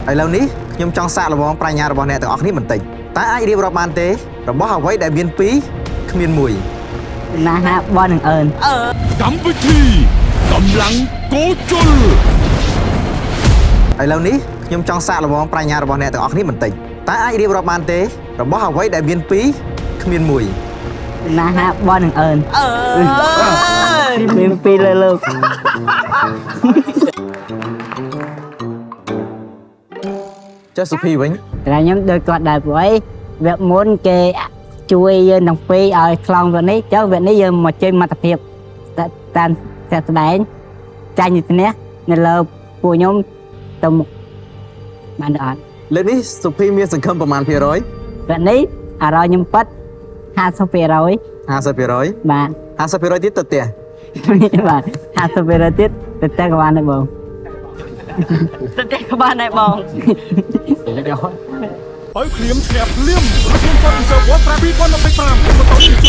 ឥឡូវនេះខ្ញុំចង់សាកល្បងប្រាជ្ញារបស់អ្នកទាំងអស់គ្នាបន្តិចតើអាចរៀបរាប់បានទេរបស់អ្វីដែលមាន2គ្មាន1ណាហាបននឹងអើនកម្មវិធីកម្លាំងកោជលឥឡូវនេះខ្ញុំចង់សាកល្បងប្រាជ្ញារបស់អ្នកទាំងអស់គ្នាបន្តិចតើអាចរៀបរាប់បានទេរបស់អ្វីដែលមាន2គ្មាន1ណាហាបននឹងអើនមាន2លើលោកចុះសុភីវិញតែខ្ញុំដូចគាត់ដែរព្រោះអីវគ្គមុនគេជួយយើងទាំងពីរឲ្យខ្លងវគ្គនេះចុះវគ្គនេះយើងមកchơiមិត្តភាពតាមតែស្ដែងចាញ់ទៅនេះនៅលើពួកខ្ញុំទៅមុខបានអត់លើកនេះសុភីមានសង្ឃឹមប្រមាណភាគរយវគ្គនេះអារម្មណ៍ខ្ញុំប៉ិត50% 50%បាទ50%ទៀតទៅផ្ទះបាទ50%ទៀតទៅផ្ទះក៏បានដែរបងទៅផ្ទះក៏បានដែរបងបើក្លៀមស្រាប់លៀមរថយន្ត Ford Ranger 2025បន្តពី